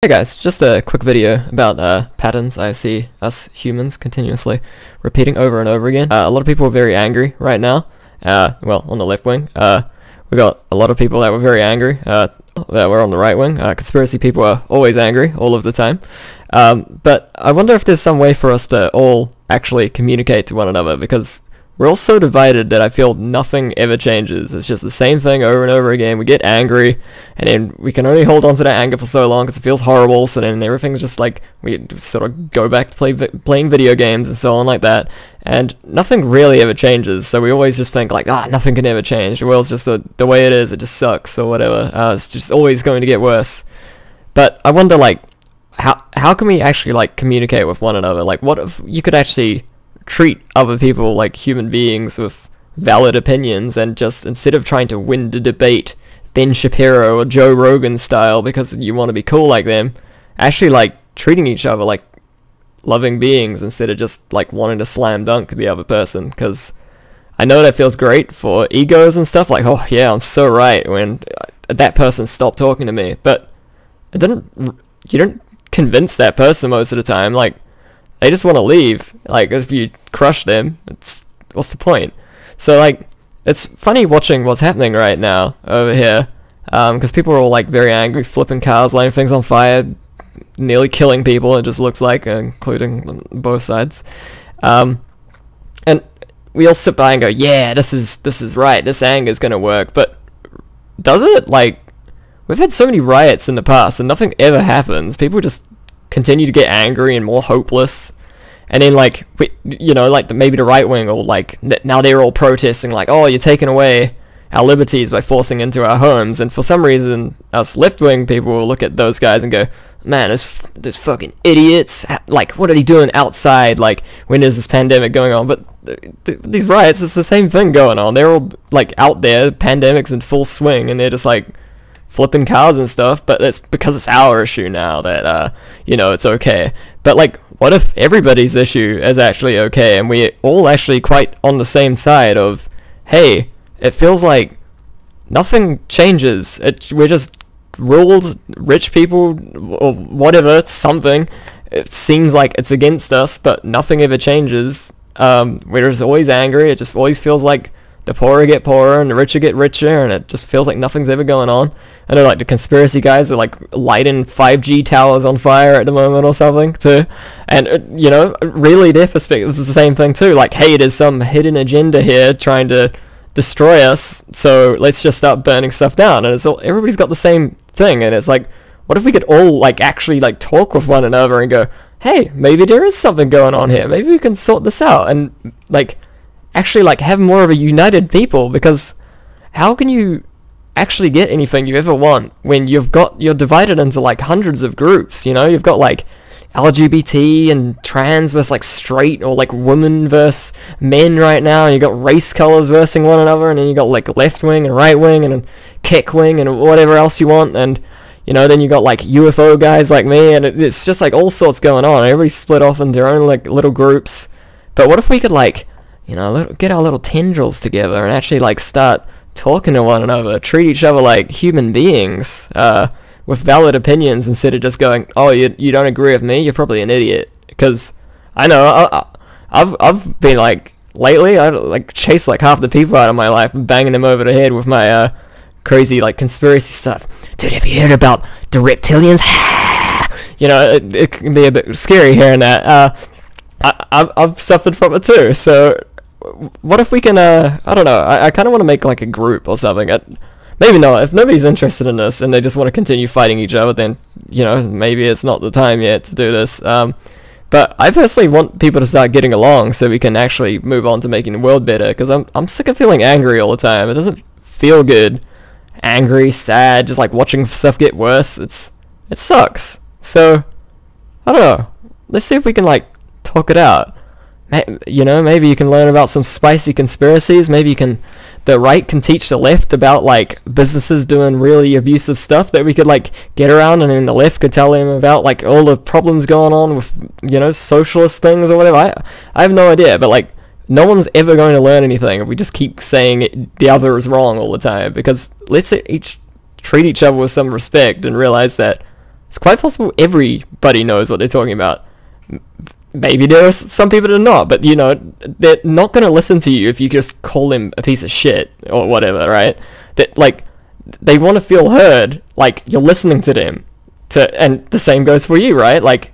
Hey guys, just a quick video about patterns I see us humans continuously repeating over and over again. A lot of people are very angry right now. Well, on the left wing. We got a lot of people that were very angry that were on the right wing. Conspiracy people are always angry all of the time. But I wonder if there's some way for us to all actually communicate to one another, because we're all so divided that I feel nothing ever changes. It's just the same thing over and over again. We get angry, and then we can only hold on to that anger for so long because it feels horrible, so then everything's just like, we sort of go back to playing video games and so on like that, and nothing really ever changes, so we always just think like, nothing can ever change. The world's just the way it is, it just sucks, or whatever. It's just always going to get worse. But I wonder, like, how can we actually, like, communicate with one another? Like, what if you could actually treat other people like human beings with valid opinions, and just, instead of trying to win the debate Ben Shapiro or Joe Rogan style because you want to be cool like them, actually like treating each other like loving beings instead of just like wanting to slam dunk the other person. Because I know that feels great for egos and stuff, like, oh yeah, I'm so right, when that person stopped talking to me, but you don't convince that person most of the time. Like, they just want to leave. Like, if you crush them, what's the point? So, like, it's funny watching what's happening right now over here, because people are all, like, very angry, flipping cars, lighting things on fire, nearly killing people, it just looks like, including both sides. And we all sit by and go, yeah, this is right, this anger is going to work, but does it? Like, we've had so many riots in the past, and nothing ever happens. People just continue to get angry and more hopeless, and then like maybe the right wing, or like now they're all protesting like, oh, you're taking away our liberties by forcing into our homes, and for some reason us left wing people will look at those guys and go, man, there's fucking idiots, like, what are they doing outside, like, when there's this pandemic going on? But these riots, it's the same thing going on. They're all like out there, pandemic's in full swing, and they're just like flipping cars and stuff, but it's because it's our issue now that, it's okay. But, like, what if everybody's issue is actually okay, and we're all actually quite on the same side of, hey, it feels like nothing changes. We're just ruled, rich people, or whatever, something. It seems like it's against us, but nothing ever changes. We're just always angry. It just always feels like the poorer get poorer and the richer get richer, and it just feels like nothing's ever going on. I know, like, the conspiracy guys are like lighting 5G towers on fire at the moment or something too, and really their perspective is the same thing too. Like, hey, there's some hidden agenda here trying to destroy us, so let's just start burning stuff down. And everybody's got the same thing, and it's like, what if we could all like actually like talk with one another and go, hey, maybe there is something going on here, maybe we can sort this out, and like actually like have more of a united people? Because how can you actually get anything you ever want when you're divided into like hundreds of groups? You've got like LGBT and trans versus like straight, or like women versus men right now, and you got race colors versus one another, and then you got like left wing and right wing and kick wing and whatever else you want, and then you got like UFO guys like me, and it's just like all sorts going on. Everybody's split off into their own like little groups. But what if we could like get our little tendrils together and actually like start talking to one another, treat each other like human beings, with valid opinions, instead of just going, oh, you don't agree with me, you're probably an idiot. Because I know I've been like, lately I like chased like half the people out of my life and banging them over the head with my crazy like conspiracy stuff. Dude, have you heard about the reptilians? It can be a bit scary hearing that. I've suffered from it too, so what if we can, I don't know, I kind of want to make like a group or something. Maybe not. If nobody's interested in this and they just want to continue fighting each other, then, maybe it's not the time yet to do this. But I personally want people to start getting along so we can actually move on to making the world better, because I'm sick of feeling angry all the time. It doesn't feel good. Angry, sad, just like watching stuff get worse. It sucks. So, I don't know. Let's see if we can like talk it out. Maybe you can learn about some spicy conspiracies. Maybe the right can teach the left about like businesses doing really abusive stuff that we could like get around, and then the left could tell them about like all the problems going on with socialist things or whatever. I have no idea, but like no one's ever going to learn anything if we just keep saying the other is wrong all the time. Because let's each treat each other with some respect and realize that it's quite possible everybody knows what they're talking about. Maybe there are some people that are not, but you know, they're not gonna listen to you if you just call them a piece of shit or whatever, right? That like they want to feel heard, like you're listening to them. And the same goes for you, right? Like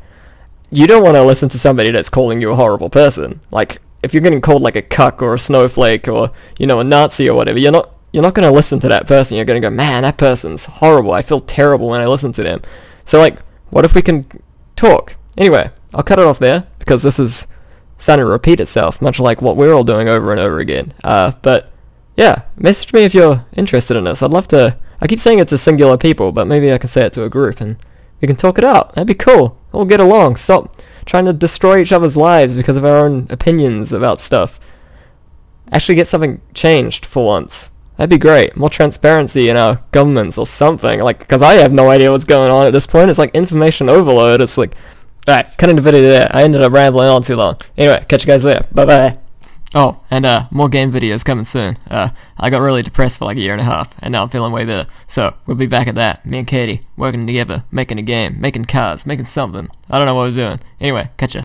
you don't want to listen to somebody that's calling you a horrible person. Like if you're getting called like a cuck or a snowflake or you know a Nazi or whatever, you're not gonna listen to that person. You're gonna go, man, that person's horrible. I feel terrible when I listen to them. So like, what if we can talk? Anyway, I'll cut it off there because this is starting to repeat itself, much like what we're all doing over and over again. But yeah, message me if you're interested in this. I'd love to. I keep saying it to singular people, but maybe I can say it to a group and we can talk it out. That'd be cool. We'll get along. Stop trying to destroy each other's lives because of our own opinions about stuff. Actually get something changed for once. That'd be great. More transparency in our governments or something. Like, because I have no idea what's going on at this point. It's like information overload. It's like, alright, cutting the video there. I ended up rambling on too long. Anyway, catch you guys later. Bye-bye. Oh, and more game videos coming soon. I got really depressed for like a year and a half, and now I'm feeling way better. So, we'll be back at that. Me and Katie, working together, making a game, making cars, making something. I don't know what we're doing. Anyway, catch ya.